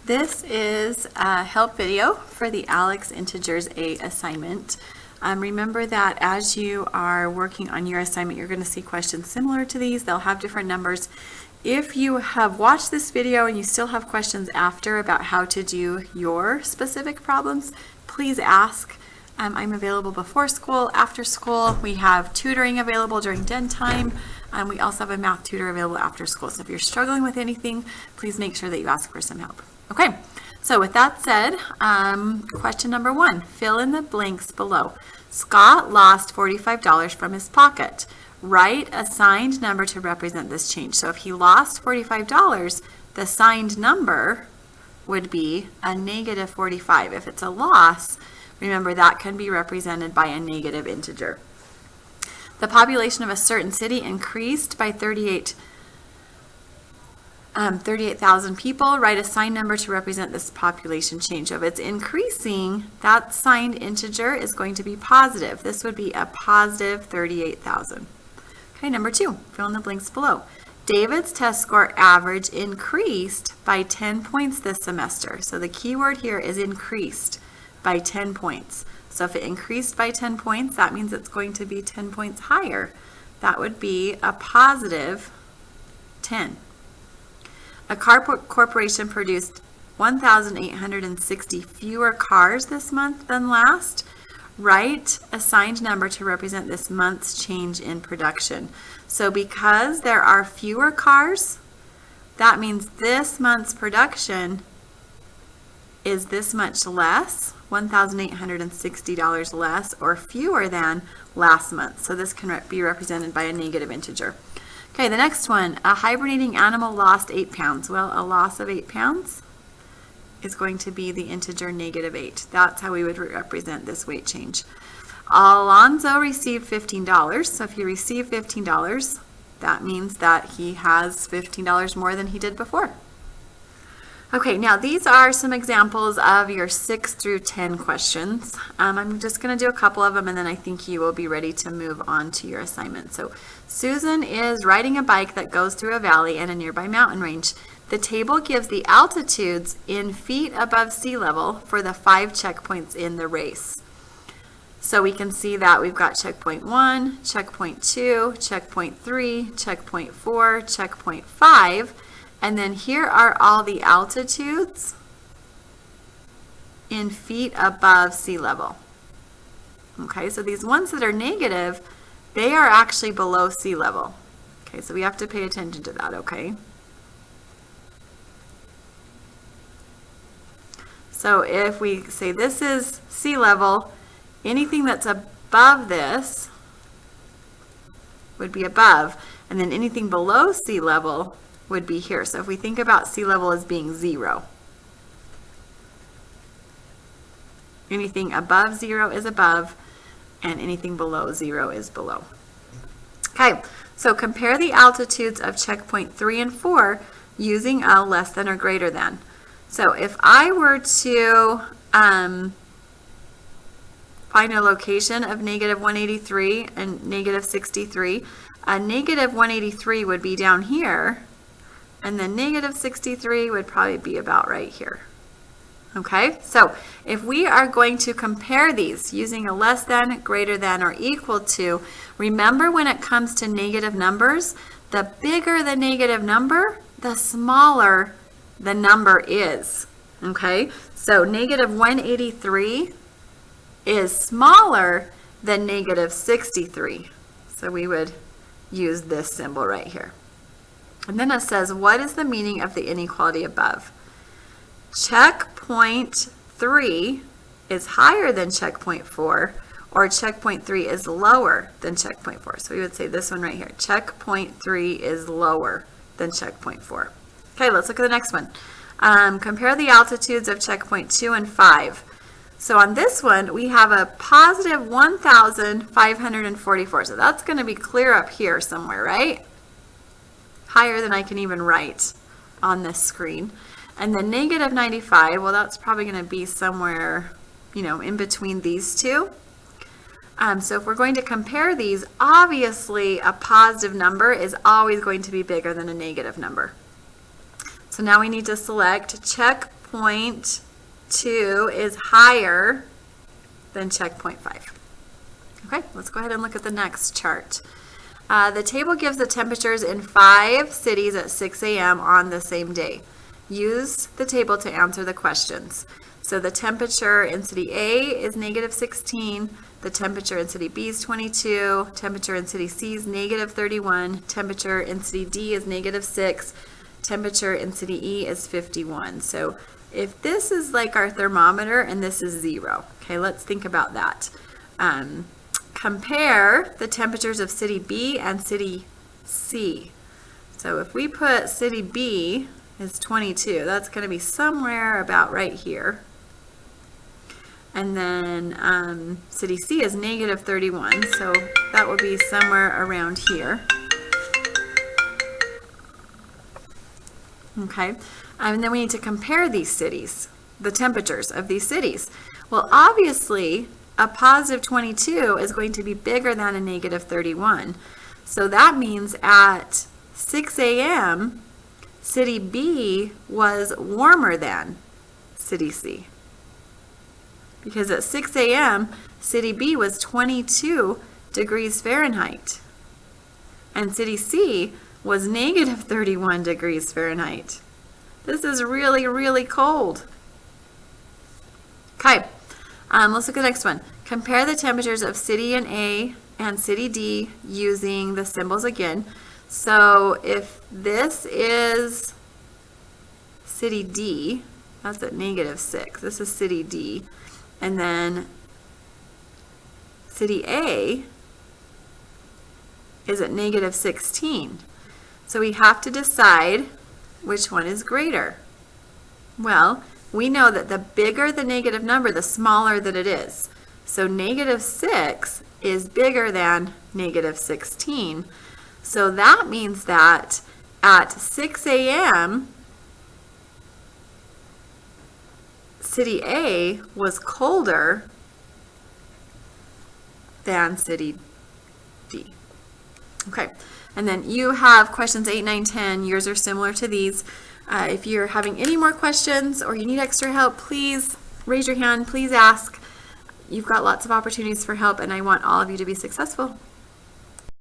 This is a help video for the ALEKS Integers A assignment. Remember that as you are working on your assignment, you're going to see questions similar to these. They'll have different numbers. If you have watched this video and you still have questions after about how to do your specific problems, please ask. I'm available before school, after school. We have tutoring available during den time. We also have a math tutor available after school. So if you're struggling with anything, please make sure that you ask for some help. Okay, so with that said, question number 1, fill in the blanks below. Scott lost $45 from his pocket. Write a signed number to represent this change. So if he lost $45, the signed number would be a negative 45. If it's a loss, remember that can be represented by a negative integer. The population of a certain city increased by 38,000 people. Write a signed number to represent this population change. So if it's increasing, that signed integer is going to be positive. This would be a positive 38,000. Okay, number 2, fill in the blanks below. David's test score average increased by 10 points this semester. So the key word here is increased by 10 points. So if it increased by 10 points, that means it's going to be 10 points higher. That would be a positive 10. A car corporation produced 1,860 fewer cars this month than last. Write a signed number to represent this month's change in production. So because there are fewer cars, that means this month's production is this much less, $1,860 less, or fewer than last month. So this can be represented by a negative integer. Okay, the next one, a hibernating animal lost 8 pounds. Well, a loss of 8 pounds is going to be the integer negative 8. That's how we would represent this weight change. Alonzo received $15. So if he received $15, that means that he has $15 more than he did before. Okay, now these are some examples of your 6 through 10 questions. I'm just going to do a couple of them and then I think you will be ready to move on to your assignment. So Susan is riding a bike that goes through a valley and a nearby mountain range. The table gives the altitudes in feet above sea level for the 5 checkpoints in the race. So we can see that we've got checkpoint 1, checkpoint 2, checkpoint 3, checkpoint 4, checkpoint 5. And then here are all the altitudes in feet above sea level. Okay, so these ones that are negative, they are actually below sea level. Okay, so we have to pay attention to that, okay? So if we say this is sea level, anything that's above this would be above, and then anything below sea level would be here. So if we think about sea level as being 0, anything above 0 is above, and anything below 0 is below. Okay, so compare the altitudes of checkpoint 3 and 4 using a less than or greater than. So if I were to find a location of negative 183 and negative 63, a negative 183 would be down here, and then negative 63 would probably be about right here. Okay, so if we are going to compare these using a less than, greater than, or equal to, remember when it comes to negative numbers, the bigger the negative number, the smaller the number is. Okay, so negative 183 is smaller than negative 63. So we would use this symbol right here. And then it says, what is the meaning of the inequality above? Checkpoint 3 is higher than checkpoint 4, or checkpoint 3 is lower than checkpoint 4. So we would say this one right here. Checkpoint 3 is lower than checkpoint 4. Okay, let's look at the next one. Compare the altitudes of checkpoint 2 and 5. So on this one, we have a positive 1,544. So that's going to be clear up here somewhere, right? Higher than I can even write on this screen. And then negative 95, well, that's probably going to be somewhere, in between these two. So if we're going to compare these, obviously a positive number is always going to be bigger than a negative number. So now we need to select checkpoint checkpoint 2 is higher than checkpoint 5. Okay, let's go ahead and look at the next chart. The table gives the temperatures in 5 cities at 6 a.m. on the same day. Use the table to answer the questions. So the temperature in city A is -16, the temperature in city B is 22, temperature in city C is -31, temperature in city D is -6, temperature in city E is 51. So if this is like our thermometer and this is 0, okay, let's think about that. Compare the temperatures of city B and city C. So if we put city B is 22, that's going to be somewhere about right here. And then city C is -31, so that will be somewhere around here. Okay, and then we need to compare these cities, the temperatures of these cities. Well, obviously, a positive 22 is going to be bigger than a -31. So that means at 6 a.m., city B was warmer than city C. Because at 6 a.m., city B was 22 degrees Fahrenheit. And city C was -31 degrees Fahrenheit. This is really, really cold. Okay, let's look at the next one. Compare the temperatures of city in A and city D using the symbols again. So if this is city D, that's at -6. This is city D. And then city A is at -16. So we have to decide which one is greater. Well, we know that the bigger the negative number, the smaller that it is. So -6 is bigger than -16. So that means that at 6 a.m., city A was colder than city D. Okay, and then you have questions 8, 9, 10. Yours are similar to these. If you're having any more questions or you need extra help, please raise your hand, please ask. You've got lots of opportunities for help, and I want all of you to be successful.